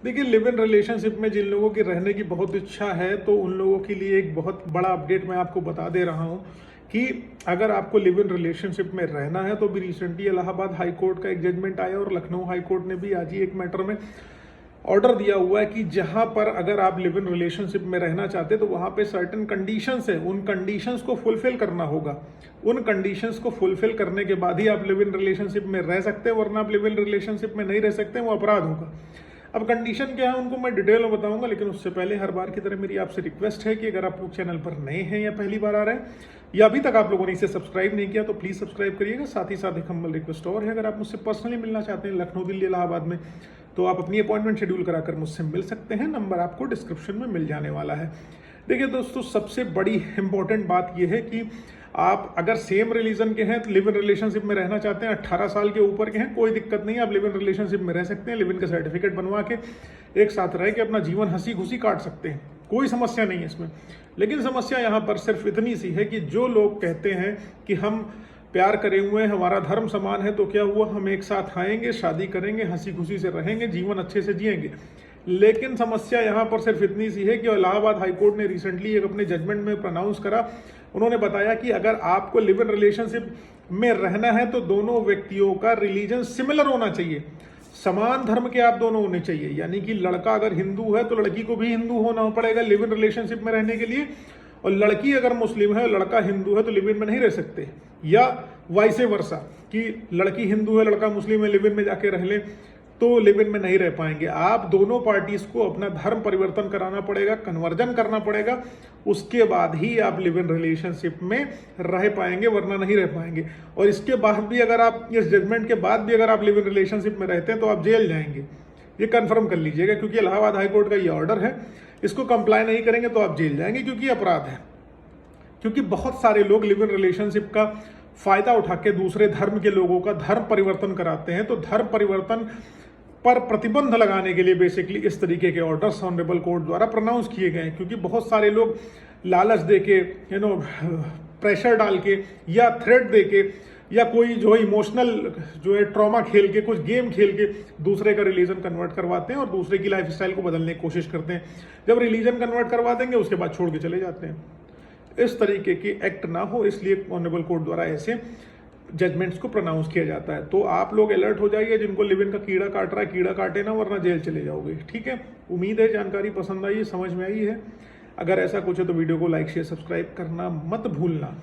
देखिए, live in relationship में जिन लोगों की रहने की बहुत इच्छा है तो उन लोगों के लिए एक बहुत बड़ा अपडेट मैं आपको बता दे रहा हूं कि अगर आपको लिव इन रिलेशनशिप में रहना है तो भी रिसेंटली इलाहाबाद हाई कोर्ट का एक जजमेंट आया और लखनऊ हाई कोर्ट ने भी आज ही एक मैटर में ऑर्डर दिया हुआ है कि जहां पर अगर आप लिव इन रिलेशनशिप में रहना चाहते तो वहां पे सर्टेन कंडीशंस है, उन कंडीशंस को फुलफिल करना होगा। उन कंडीशंस को फुलफिल करने के बाद ही आप लिव इन रिलेशनशिप में रह सकते हैं, वरना आप लिव इन रिलेशनशिप में नहीं रह सकते, वो अपराध होगा। अब कंडीशन क्या है उनको मैं डिटेल में बताऊंगा, लेकिन उससे पहले हर बार की तरह मेरी आपसे रिक्वेस्ट है कि अगर आप लोग चैनल पर नए हैं या पहली बार आ रहे हैं या अभी तक आप लोगों ने इसे सब्सक्राइब नहीं किया तो प्लीज़ सब्सक्राइब करिएगा। साथ ही साथ एक हम्बल रिक्वेस्ट और है, अगर आप मुझसे पर्सनली मिलना चाहते हैं लखनऊ, दिल्ली, इलाहाबाद में, तो आप अपनी अपॉइंटमेंट शेड्यूल कराकर मुझसे मिल सकते हैं। नंबर आपको डिस्क्रिप्शन में मिल जाने वाला है। देखिए दोस्तों, सबसे बड़ी इंपॉर्टेंट बात यह है कि आप अगर सेम रिलीजन के हैं तो लिव इन रिलेशनशिप में रहना चाहते हैं, 18 साल के ऊपर के हैं, कोई दिक्कत नहीं है, आप लिव इन रिलेशनशिप में रह सकते हैं। लिव इन का सर्टिफिकेट बनवा के एक साथ रह के अपना जीवन हंसी खुशी काट सकते हैं, कोई समस्या नहीं है इसमें। लेकिन समस्या यहाँ पर सिर्फ इतनी सी है कि जो लोग कहते हैं कि हम प्यार करे हुए हैं, हमारा धर्म समान है, तो क्या हुआ, हम एक साथ आएंगे, शादी करेंगे, हंसी खुशी से रहेंगे, जीवन अच्छे से जिएंगे। लेकिन समस्या यहाँ पर सिर्फ इतनी सी है कि इलाहाबाद हाईकोर्ट ने रिसेंटली एक अपने जजमेंट में प्रोनाउंस करा। उन्होंने बताया कि अगर आपको लिव इन रिलेशनशिप में रहना है तो दोनों व्यक्तियों का रिलीजन सिमिलर होना चाहिए, समान धर्म के आप दोनों होने चाहिए। यानी कि लड़का अगर हिंदू है तो लड़की को भी हिंदू होना पड़ेगा लिव इन रिलेशनशिप में रहने के लिए, और लड़की अगर मुस्लिम है, लड़का हिंदू है तो लिव इन में नहीं रह सकते, या वाइसे वर्सा कि लड़की हिंदू है, लड़का मुस्लिम है, लिव इन में जाके रह ले तो लिव इन में नहीं रह पाएंगे। आप दोनों पार्टीज को अपना धर्म परिवर्तन कराना पड़ेगा, कन्वर्जन करना पड़ेगा, उसके बाद ही आप लिव इन रिलेशनशिप में रह पाएंगे, वरना नहीं रह पाएंगे। और इसके बाद भी अगर आप, इस जजमेंट के बाद भी अगर आप लिव इन रिलेशनशिप में रहते हैं तो आप जेल जाएंगे, ये कंफर्म कर लीजिएगा, क्योंकि इलाहाबाद हाईकोर्ट का ये ऑर्डर है। इसको कंप्लाई नहीं करेंगे तो आप जेल जाएंगे, क्योंकि अपराध है। क्योंकि बहुत सारे लोग लिव इन रिलेशनशिप का फायदा उठा के दूसरे धर्म के लोगों का धर्म परिवर्तन कराते हैं, तो धर्म परिवर्तन पर प्रतिबंध लगाने के लिए बेसिकली इस तरीके के ऑर्डर्स ऑनरेबल कोर्ट द्वारा प्रोनाउंस किए गए हैं। क्योंकि बहुत सारे लोग लालच दे के, प्रेशर डाल के या थ्रेट दे के या कोई जो इमोशनल जो है ट्रॉमा खेल के, कुछ गेम खेल के दूसरे का रिलीजन कन्वर्ट करवाते हैं और दूसरे की लाइफस्टाइल को बदलने की कोशिश करते हैं। जब रिलीजन कन्वर्ट करवा देंगे उसके बाद छोड़ के चले जाते हैं। इस तरीके की एक्ट ना हो, इसलिए ऑनरेबल कोर्ट द्वारा ऐसे जजमेंट्स को प्रोनाउंस किया जाता है। तो आप लोग अलर्ट हो जाइए, जिनको लिव इन का कीड़ा काट रहा है, कीड़ा काटे ना, वरना जेल चले जाओगे। ठीक है, उम्मीद है जानकारी पसंद आई है, समझ में आई है। अगर ऐसा कुछ है तो वीडियो को लाइक शेयर सब्सक्राइब करना मत भूलना।